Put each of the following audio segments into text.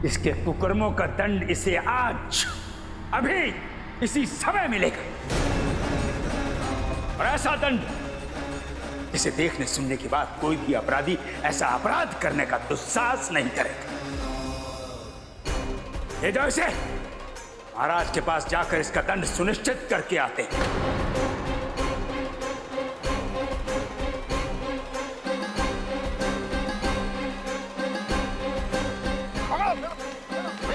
इसके कुकर्मों का दंड इसे आज, अभी, इसी समय मिलेगा। और ऐसा दंड इसे देखने सुनने के बाद कोई भी अपराधी ऐसा अपराध करने का दुस्साहस नहीं करेगा। ले जाओ इसे, महाराज के पास जाकर इसका दंड सुनिश्चित करके आते हैं।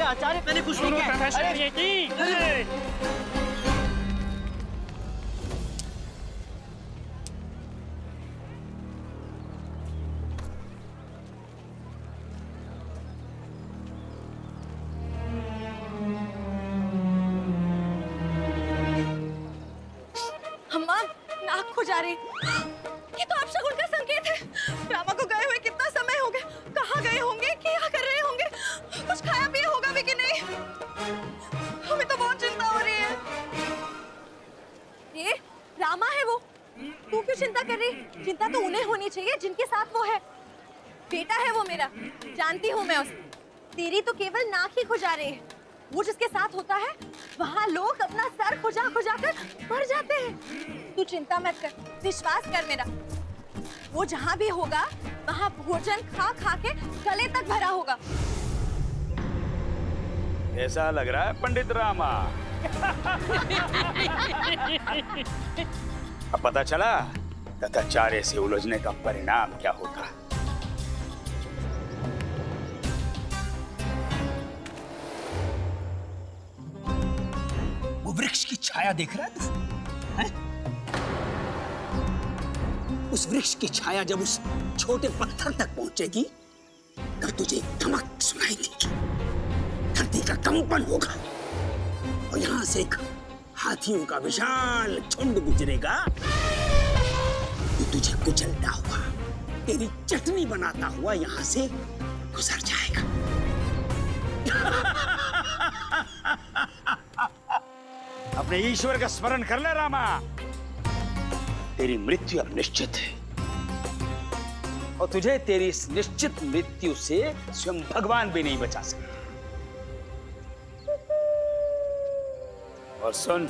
आचार्य मैंने कुछ नहीं किया। नाक खुजा रही। ये तो अपशगुन का संकेत है। रामा को गए हुए कितना समय हो गया? कहाँ गए होंगे? क्या कर रहे होंगे? कुछ खाया पिया होगा भी कि नहीं? हमें तो बहुत चिंता हो रही है। ये रामा है वो। तू क्यों चिंता कर रही? चिंता तो उन्हें होनी चाहिए जिनके साथ वो है। बेटा है वो मेरा, जानती हूँ मैं उसे। तेरी तो केवल नाक ही खुजा रही है। वो जिसके साथ होता है वहाँ लोग अपना सर खुजा खुजा कर मर जाते हैं। तू चिंता मत कर, विश्वास कर मेरा। वो जहाँ भी होगा वहाँ भोजन खा खा के गले तक भरा होगा। ऐसा लग रहा है पंडित रामा। अब पता चला तथाचार्य से उलझने का परिणाम क्या होता। वो वृक्ष की छाया देख रहा है तू? हैं? उस वृक्ष की छाया जब उस छोटे पत्थर तक पहुंचेगी तब तुझे एक धमक सुनाई देगी। धरती का कंपन होगा और यहां से एक हाथियों का विशाल झुंड गुजरेगा जो तुझे कुचलता हुआ, तेरी चटनी बनाता हुआ यहां से गुजर जाएगा। अपने ईश्वर का स्मरण कर ले रामा। तेरी मृत्यु अब निश्चित है और तुझे तेरी इस निश्चित मृत्यु से स्वयं भगवान भी नहीं बचा सकते। और सुन,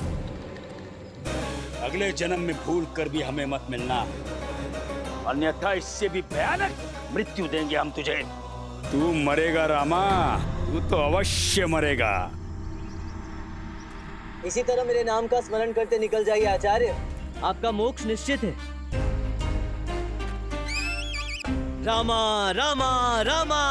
अगले जन्म में भूल कर भी हमें मत मिलना, अन्यथा इससे भी भयानक मृत्यु देंगे हम तुझे। तू मरेगा रामा, तू तो अवश्य मरेगा। इसी तरह मेरे नाम का स्मरण करते निकल जाइए आचार्य, आपका मोक्ष निश्चित है। रामा रामा रामा।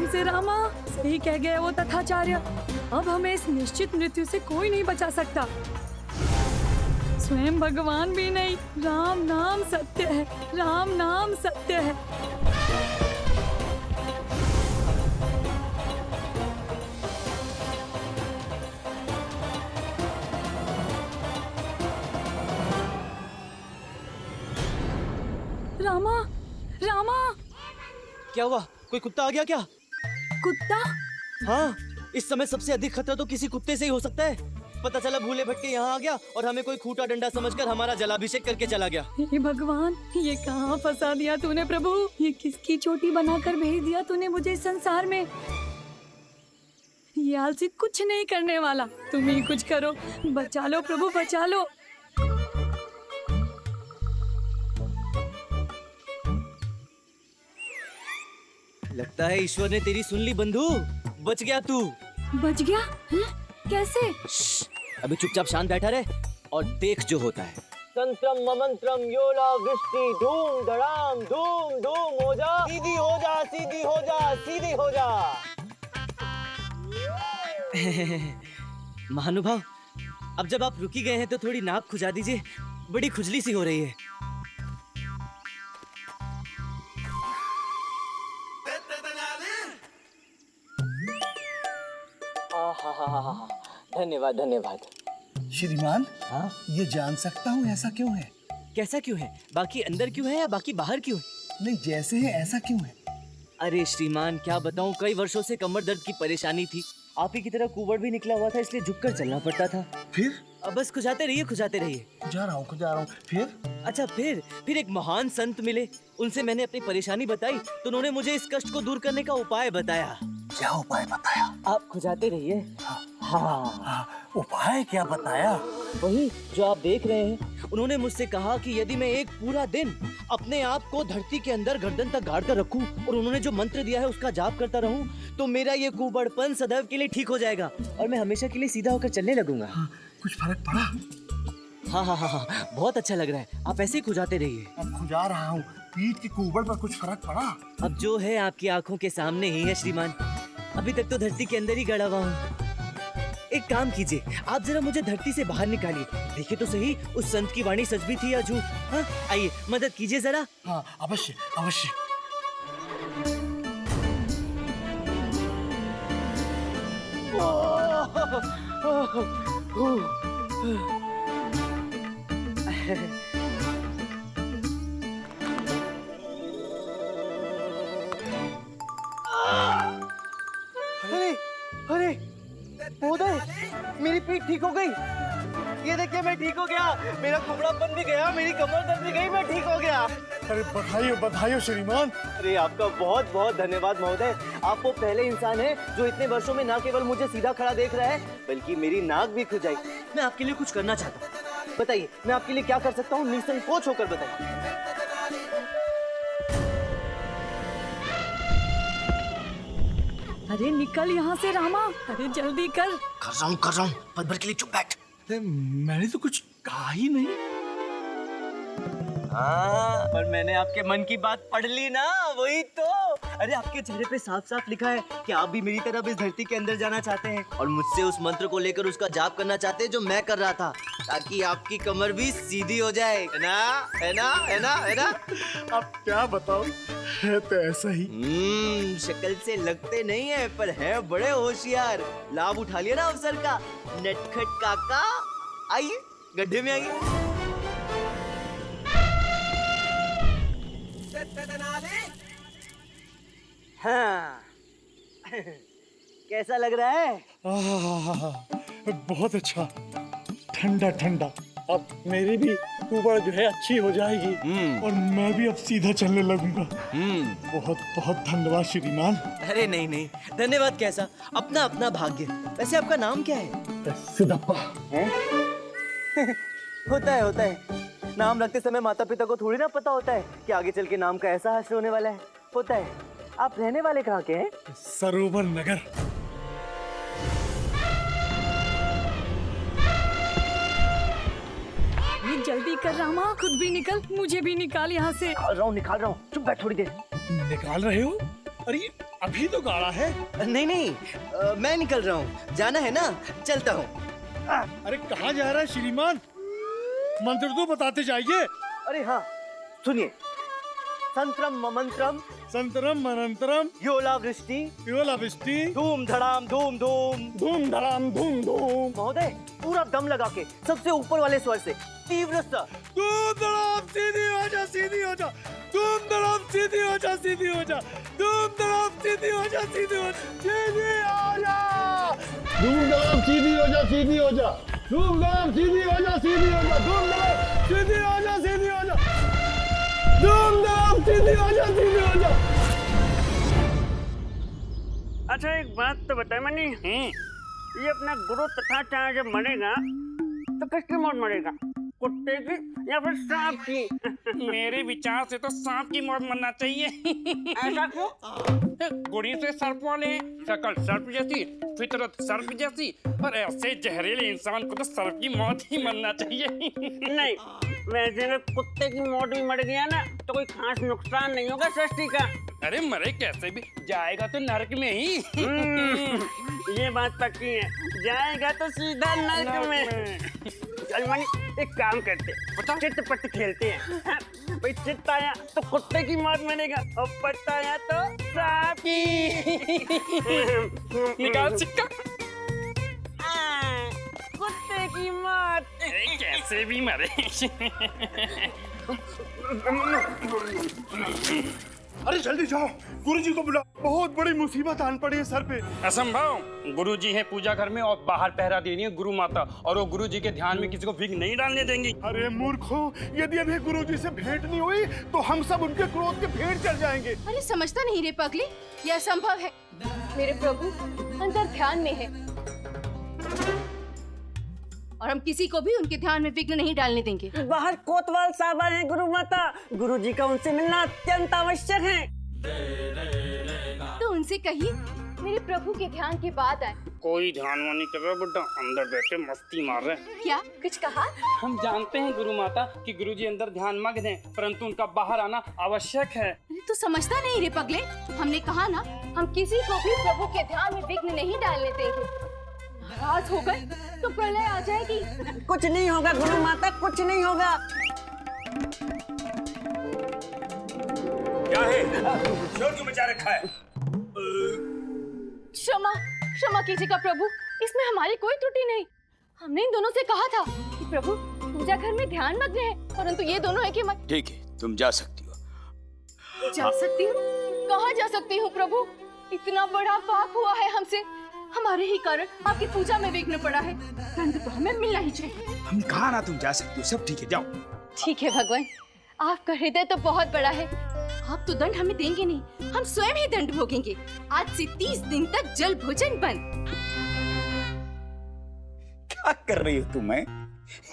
से रामा सही कह गए वो तथाचार्य। अब हमें इस निश्चित मृत्यु से कोई नहीं बचा सकता, स्वयं भगवान भी नहीं। राम नाम सत्य है, राम नाम सत्य है। रामा, रामा, क्या हुआ? कोई कुत्ता आ गया क्या? कुत्ता? हाँ, इस समय सबसे अधिक खतरा तो किसी कुत्ते से ही हो सकता है। पता चला भूले भटके यहाँ आ गया और हमें कोई खूंटा डंडा समझकर हमारा जलाभिषेक करके चला गया। हे भगवान, ये कहाँ फंसा दिया तूने प्रभु? ये किसकी चोटी बनाकर भेज दिया तूने मुझे इस संसार में? ये आलसी कुछ नहीं करने वाला, तुम ही कुछ करो। बचा लो प्रभु, बचा लो। लगता है ईश्वर ने तेरी सुन ली बंधु। बच गया तू। बच गया? हैं? कैसे? अभी चुपचाप शांत बैठा रहे और देख जो होता है। तंत्रम ममंत्रम योला वृष्टि धूम धड़ाम धूम धूम हो जा, सीधी हो जा, सीधी हो जा, सीधी हो जा। महानुभाव, अब जब आप रुकी गए हैं तो थोड़ी नाक खुजा दीजिए, बड़ी खुजली सी हो रही है। धन्यवाद धन्यवाद। श्रीमान, हाँ ये जान सकता हूँ ऐसा क्यों है? कैसा क्यों है? बाकी अंदर क्यों है या बाकी बाहर क्यों है? नहीं, जैसे है ऐसा क्यों है? अरे श्रीमान क्या बताऊं, कई वर्षों से कमर दर्द की परेशानी थी। आप ही की तरह कुबड़ भी निकला हुआ था, इसलिए झुककर चलना पड़ता था। फिर? अब बस खुजाते रहिए खुजाते रहिए। जा रहा हूँ। फिर? अच्छा फिर एक महान संत मिले, उनसे मैंने अपनी परेशानी बताई तो उन्होंने मुझे इस कष्ट को दूर करने का उपाय बताया। क्या उपाय बताया? आप खुजाते रहिए। हाँ उपाय क्या बताया? वही जो आप देख रहे हैं। उन्होंने मुझसे कहा कि यदि मैं एक पूरा दिन अपने आप को धरती के अंदर गर्दन तक गाड़ कर रखूं और उन्होंने जो मंत्र दिया है उसका जाप करता रहूं तो मेरा ये कुबड़पन सदैव के लिए ठीक हो जाएगा और मैं हमेशा के लिए सीधा होकर चलने लगूंगा। कुछ फर्क पड़ा? हाँ, बहुत अच्छा लग रहा है। आप ऐसे ही खुजाते रहिए। अब खुजा रहा हूँ। पीठ की कुबड़ पर कुछ फर्क पड़ा? अब जो है आपकी आंखों के सामने ही है श्रीमान। अभी तक तो धरती के अंदर ही गड़ा हुआ हूँ। एक काम कीजिए, आप जरा मुझे धरती से बाहर निकालिए। देखिए तो सही, उस संत की वाणी सच भी थी या झूठ। हाँ, आइए मदद कीजिए जरा। हाँ, अवश्य अवश्य। अरे उदय, मेरी पीठ ठीक हो गई। ये देखिए मैं ठीक हो गया, मेरा कुबड़ापन भी गया, मेरी कमर दर्द भी गई, मैं ठीक हो गया। अरे बधाई श्रीमान। अरे आपका बहुत बहुत धन्यवाद महोदय। आप वो पहले इंसान हैं जो इतने वर्षों में न केवल मुझे सीधा खड़ा देख रहा है बल्कि मेरी नाक भी खुजाई। मैं आपके लिए कुछ करना चाहता हूँ, बताइए मैं आपके लिए क्या कर सकता हूँ? निसंकोच होकर बताइए। अरे निकल यहाँ से रामा, अरे जल्दी कर रहा हूँ। पल भर के लिए चुप बैठ। मैंने तो कुछ कहा ही नहीं। हाँ, पर मैंने आपके मन की बात पढ़ ली ना, वही तो। अरे आपके चेहरे पे साफ साफ लिखा है कि आप भी मेरी तरफ इस धरती के अंदर जाना चाहते हैं और मुझसे उस मंत्र को लेकर उसका जाप करना चाहते हैं जो मैं कर रहा था, ताकि आपकी कमर भी सीधी हो जाए। है ना? है ना? है ना? है ना? अब क्या बताओ, है तो ऐसा ही। शक्ल से लगते नहीं है पर है बड़े होशियार। लाभ उठा लिया ना अवसर का। नटखट काका, आइए गड्ढे में आइए। हाँ कैसा लग रहा है? बहुत अच्छा, ठंडा ठंडा। अब मेरी भी कुबड़ जो है अच्छी हो जाएगी और मैं भी अब सीधा चलने लगूंगा। बहुत बहुत धन्यवाद श्रीमान। अरे नहीं नहीं, धन्यवाद कैसा, अपना अपना भाग्य। वैसे आपका नाम क्या है? सिद्धप्पा। होता है। नाम रखते समय माता पिता को थोड़ी ना पता होता है कि आगे चल के नाम का ऐसा हश्र होने वाला है। होता है। आप रहने वाले कहाँ के हैं? सरोवर नगर। ये जल्दी कर रामा, खुद भी निकल, मुझे भी निकाल यहाँ से। निकाल रहा हूँ, चुप बैठ थोड़ी देर। निकाल रहे हो? अरे अभी तो गाड़ा है। नहीं, मैं निकल रहा हूँ। जाना है ना, चलता हूँ। अरे कहाँ जा रहा है श्रीमान? मंत्र तो बताते जाइए। अरे हाँ सुनिए, संतरम ममंत्रम संतरम मनंतरम योला वृष्टि धूम धड़ाम धूम धूम। महोदय पूरा दम लगा के सबसे ऊपर वाले स्वर से तीव्र सा। धूम धड़ाम सीधी हो जा, सीधी हो जा। धूम धड़ाम सीधी हो जा, सीधी हो जा। धूम धड़ाम सीधी हो जा, सीधी हो जा। सीधी हो जा। धूम धड़ाम सीधी हो जा, सीधी हो जा। धूम धड़ाम सीधी हो जा, सीधी हो जा। धूम धड़ाम सीधी हो जा, सीधी हो जा। धूम धड़ाम सीधी हो जा, सीधी हो जा। अच्छा एक बात तो बता मनी, ये अपना गुरु तथाचार्य जब मरेगा तो किसकी मौत मरेगा, कुत्ते की या फिर सांप की? मेरे विचार से तो सांप की मौत मरना चाहिए। ऐसा क्यों? गुड़ी से सर्प वाले, शकल सर्प जैसी, फितरत सर्प जैसी, और ऐसे जहरीले इंसान को तो सर्प की मौत ही मरना चाहिए। नहीं, वैसे अगर कुत्ते की मौत भी मर गया ना तो कोई खास नुकसान नहीं होगा सृष्टि का। अरे मरे कैसे भी, जाएगा तो नरक में ही। ये बात पक्की है, जाएगा तो सीधा नरक में। चल मनी एक काम करते, चिट-पट खेलते हैं। भाई चिट आया तो कुत्ते की मौत मरेगा और पट आया तो सांप की। निकाल सिक्का। की मौत। कैसे भी मरे। अरे जल्दी जाओ, गुरुजी को बुलाओ, बहुत बड़ी मुसीबत आन पड़ी है सर पे। असंभव। गुरुजी हैं पूजा घर में और बाहर पहरा दे रही है गुरु माता, और वो गुरुजी के ध्यान में किसी को विघ्न नहीं डालने देंगी। अरे मूर्खों, यदि अभी गुरुजी से भेंट नहीं हुई तो हम सब उनके क्रोध के भेंट चढ़ जाएंगे। अरे समझता नहीं रे पगली, यह असंभव है। मेरे प्रभु अंदर ध्यान में है और हम किसी को भी उनके ध्यान में विघ्न नहीं डालने देंगे। बाहर कोतवाल साहब हैं गुरु माता, गुरुजी का उनसे मिलना अत्यंत आवश्यक है। तो उनसे कहिए मेरे प्रभु के ध्यान के बाद आए। कोई ध्यान नहीं कर रहा बुड्ढा, अंदर बैठे मस्ती मार रहे। क्या कुछ कहा? हम जानते हैं गुरु माता कि गुरुजी अंदर ध्यान मग्न हैं, परंतु उनका बाहर आना आवश्यक है। अरे तू समझता नहीं रे पगले, हमने कहा ना हम किसी को भी प्रभु के ध्यान में विघ्न नहीं डालने देंगे। नाराज हो गए तो प्रलय आ जाएगी। कुछ नहीं होगा गुरु माता, कुछ नहीं होगा। क्या है? शोर क्यों मचा रखा है? क्षमा क्षमा कीजिएगा प्रभु, इसमें हमारी कोई त्रुटि नहीं। हमने इन दोनों से कहा था कि प्रभु पूजा घर में ध्यान मग्न है, परंतु ये दोनों है कि मैं ठीक है, तुम जा सकती हो। जा सकती हूँ? कहाँ जा सकती हूँ प्रभु? इतना बड़ा पाप हुआ है हमसे, हमारे ही कारण आपकी पूजा में विघ्न पड़ा है। दंड तो हमें मिलना ही चाहिए। हम कहा ना तुम जा सकती हो, सब ठीक है, जाओ। ठीक है भगवान, आपका हृदय तो बहुत बड़ा है। आप तो दंड हमें देंगे नहीं, हम स्वयं ही दंड भोगेंगे। आज से 30 दिन तक जल भोजन बंद। क्या कर रही हो तुम?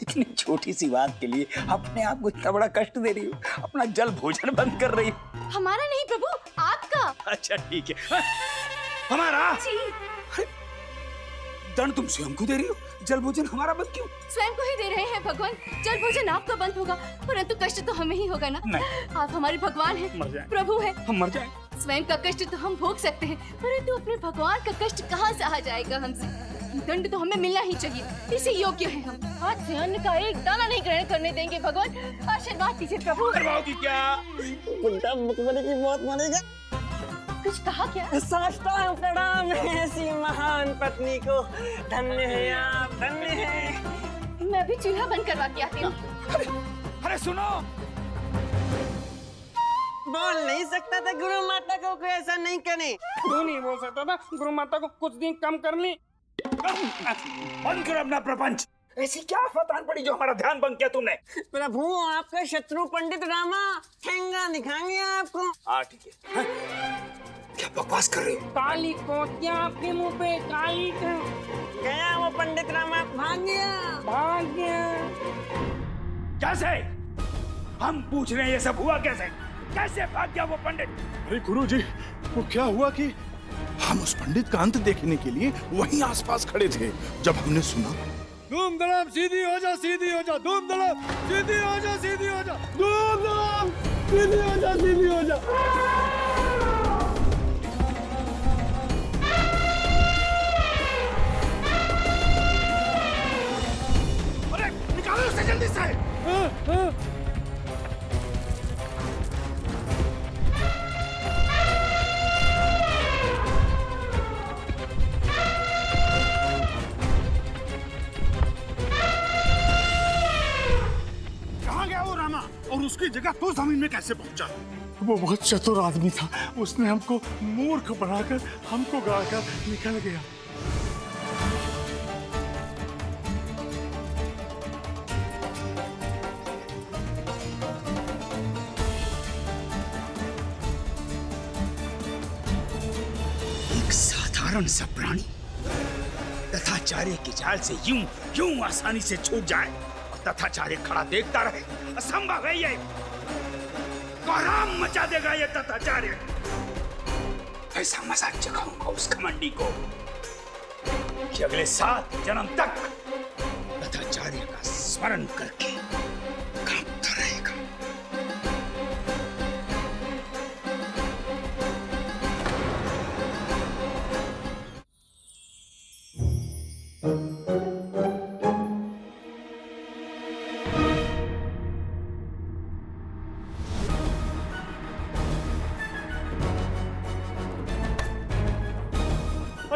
इतनी छोटी सी बात के लिए अपने आप को इतना बड़ा कष्ट दे रही हो, अपना जल भोजन बंद कर रही हो। हमारा नहीं प्रभु, आपका। अच्छा ठीक है, हमारा जी। दंड तुम स्वयं को दे रही हो, जल भोजन हमारा बंद क्यों? स्वयं को ही दे रहे हैं भगवान। जल भोजन आपका बंद होगा, परंतु कष्ट तो हमें ही होगा ना। नहीं। आप हमारे भगवान हैं, मर जाएं। प्रभु हैं। हम मर जाएं। स्वयं का कष्ट तो हम भोग सकते हैं, परंतु अपने भगवान का कष्ट कहाँ सहा जाएगा हमसे? दंड तो हमें मिलना ही चाहिए, इसी योग्य है हम। आज से अन्न का एक दाना नहीं ग्रहण करने देंगे भगवान, आशीर्वाद दीजिए प्रभु। करवाओगी क्या? बुड्ढा मुखबरी की मौत मरेगा। कुछ कहा क्या? साष्टांग प्रणाम है ऐसी महान पत्नी को, धन्य है आप, धन्य है। मैं भी चूल्हा बंद करवा के आती हूँ। अरे सुनो, बोल नहीं सकता था गुरु माता को कोई ऐसा नहीं करे। क्यों नहीं बोल सकता था? गुरु माता को कुछ दिन कम कर ली। बंद करो अपना प्रपंच। ऐसी क्या आफत आन पड़ी जो हमारा ध्यान भंग किया तुमने? प्रभु आपका शत्रु पंडित रामा ठेंगा दिखाएंगे आपको। हाँ ठीक है। क्या बकवास कर रहे हो? काली पोतियां आपके मुंह पे, काली का। गया वो पंडित रामा, भाग गया। भाग गया। कैसे? हम पूछ रहे हैं ये सब हुआ कैसे? कैसे भाग गया वो पंडित? अरे गुरुजी, वो क्या हुआ कि हम उस पंडित का अंत देखने के लिए वहीं आसपास खड़े थे। जब हमने सुना धूम धड़ाम सीधी हो जा, सीधी हो जा, धूम धड़ाम सीधी हो जा, सीधी हो जा, धूम धड़ाम सीधी हो जा, सीधी हो जा। अरे निकालो उसे जल्दी से। और उसकी जगह तो जमीन में कैसे पहुंचा? वो बहुत चतुर आदमी था, उसने हमको मूर्ख बनाकर हमको गाकर निकल गया। एक साधारण सा प्राणी तथाचार्य की जाल से यूं आसानी से छूट जाए और तथाचार्य खड़ा देखता रहे, असंभव है ये। कोहराम मचा देगा ये तथाचार्य। ऐसा मजाक चखाऊंगा उस घमंडी को कि अगले 7 जन्म तक तथाचार्य का स्मरण करके कांपता रहेगा।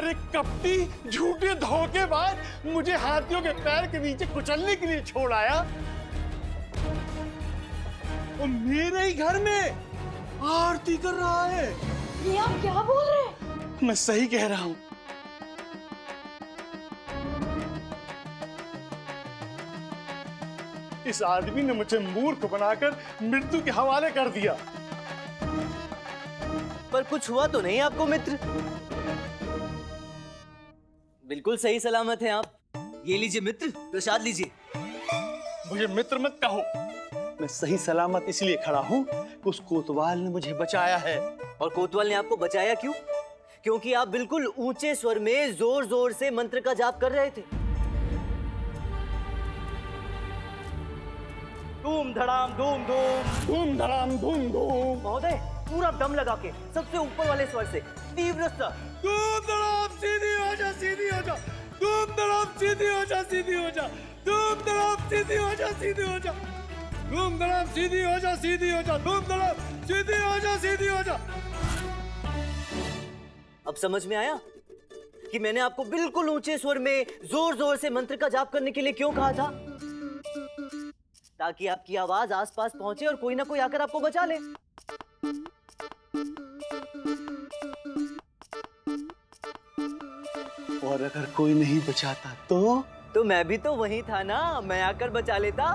अरे कपटी झूठे धोखेबाज मुझे हाथियों के पैर के नीचे कुचलने के लिए छोड़ आया और मेरे ही घर में आरती कर रहा है। ये आप क्या बोल रहे हैं? मैं सही कह रहा हूं। इस आदमी ने मुझे मूर्ख बनाकर मृत्यु के हवाले कर दिया। पर कुछ हुआ तो नहीं आपको मित्र? बिल्कुल सही सलामत हैं आप। ये लीजिए मित्र, प्रसाद लीजिए। मुझे मित्र मत कहो, मैं सही सलामत इसलिए खड़ा हूं कि उस कोतवाल ने मुझे बचाया है। और कोतवाल ने आपको बचाया क्यों? क्योंकि आप बिल्कुल ऊंचे स्वर में जोर जोर से मंत्र का जाप कर रहे थे। धूम धड़ाम धूम धूम, धूम धड़ाम धूम धूम। महोदय पूरा दम लगा के सबसे ऊपर वाले स्वर से तीव्र स्वर। धूम धड़ाम सीधी हो जा, सीधी हो जा। धूम धड़ाम सीधी हो जा, सीधी हो जा। धूम धड़ाम सीधी हो जा, सीधी हो जा। धूम धड़ाम सीधी हो जा, सीधी हो जा। धूम धड़ाम सीधी हो जा, सीधी हो जा। अब समझ में आया कि मैंने आपको बिल्कुल ऊंचे स्वर में जोर जोर से मंत्र का जाप करने के लिए क्यों कहा था? ताकि आपकी आवाज आसपास पहुंचे और कोई ना कोई आकर आपको बचा ले। और अगर कोई नहीं बचाता तो मैं भी तो वही था ना, मैं आकर बचा लेता।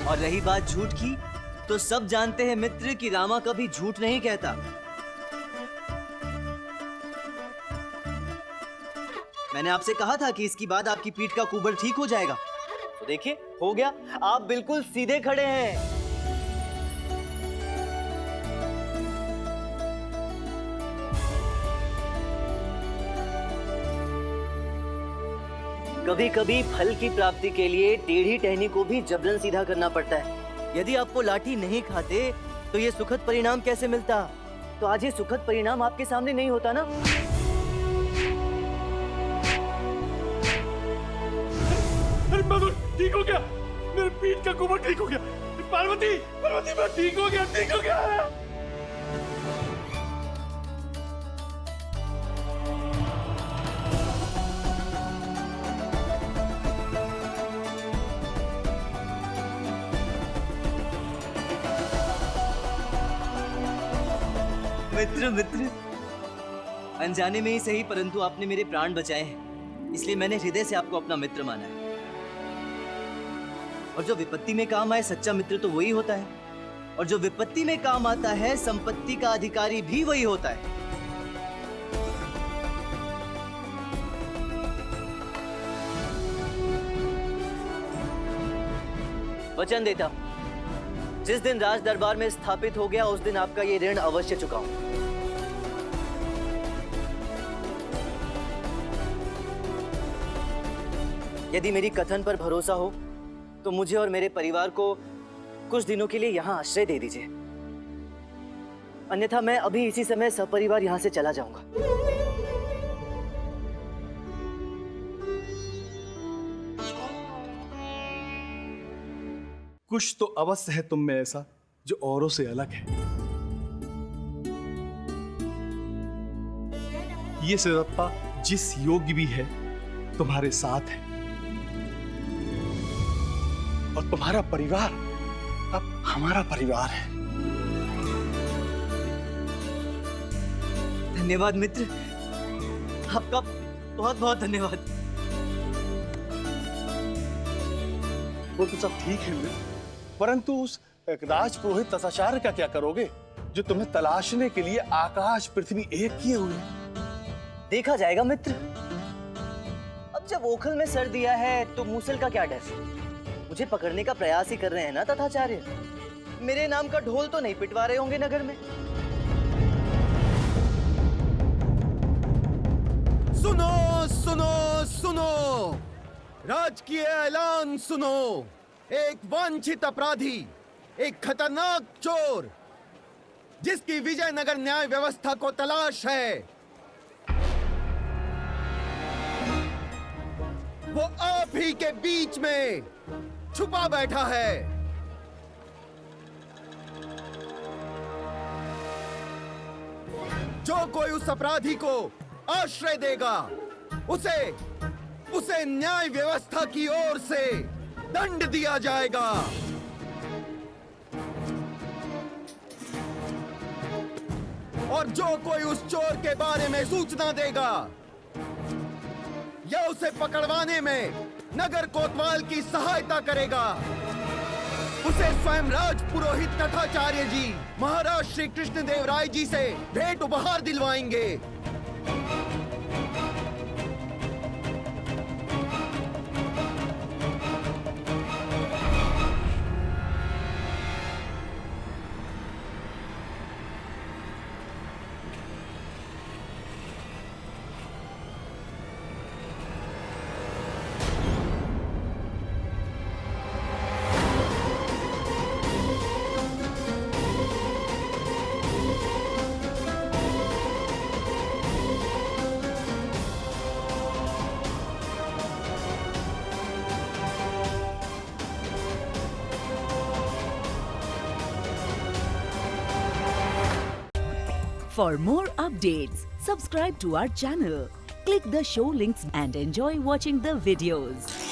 और रही बात झूठ की, तो सब जानते हैं मित्र कि रामा कभी झूठ नहीं कहता। मैंने आपसे कहा था कि इसके बाद आपकी पीठ का कुबड़ ठीक हो जाएगा, तो देखिए हो गया। आप बिल्कुल सीधे खड़े हैं। कभी कभी फल की प्राप्ति के लिए टेढ़ी टहनी को भी जबरन सीधा करना पड़ता है। यदि आप वो लाठी नहीं खाते तो ये सुखद परिणाम कैसे मिलता? तो आज ये सुखद परिणाम आपके सामने नहीं होता ना। अरे मधुर, ठीक हो गया, मेरे पीठ का कुबड़ ठीक हो गया। पार्वती, पार्वती, मैं ठीक हो गया, ठीक हो गया। मित्र मित्र, अनजाने में ही सही परंतु आपने मेरे प्राण बचाए हैं, इसलिए मैंने हृदय से आपको अपना मित्र माना है। और जो विपत्ति में काम आए सच्चा मित्र तो वही होता है, और जो विपत्ति में काम आता है संपत्ति का अधिकारी भी वही होता है। वचन देता हूं, जिस दिन राज दरबार में स्थापित हो गया उस दिन आपका ये ऋण अवश्य चुकाऊं। यदि मेरी कथन पर भरोसा हो तो मुझे और मेरे परिवार को कुछ दिनों के लिए यहाँ आश्रय दे दीजिए, अन्यथा मैं अभी इसी समय सपरिवार यहाँ से चला जाऊंगा। कुछ तो अवश्य है तुम में ऐसा जो औरों से अलग है। ये सिरप्पा जिस योग्य भी है तुम्हारे साथ है, और तुम्हारा परिवार अब हमारा परिवार है। धन्यवाद मित्र, आपका बहुत बहुत धन्यवाद। वो तो सब ठीक है मित्र, परंतु उस राजपुरोहित तथाचार्य का क्या करोगे जो तुम्हें तलाशने के लिए आकाश पृथ्वी एक किए हुए हैं? देखा जाएगा मित्र। अब जब ओखल में सर दिया है तो मूसल का क्या डर? मुझे पकड़ने का प्रयास ही कर रहे हैं ना तथाचार्य। मेरे नाम का ढोल तो नहीं पिटवा रहे होंगे नगर में। सुनो सुनो सुनो, राजकीय ऐलान सुनो। एक वांछित अपराधी, एक खतरनाक चोर जिसकी विजयनगर न्याय व्यवस्था को तलाश है, वो आप ही के बीच में छुपा बैठा है। जो कोई उस अपराधी को आश्रय देगा, उसे न्याय व्यवस्था की ओर से दंड दिया जाएगा। और जो कोई उस चोर के बारे में सूचना देगा या उसे पकड़वाने में नगर कोतवाल की सहायता करेगा, उसे स्वयं राज पुरोहित तथाचार्य जी महाराज श्री कृष्णदेव राय जी से भेंट उपहार दिलवाएंगे। For more updates, subscribe to our channel, click the show links and enjoy watching the videos.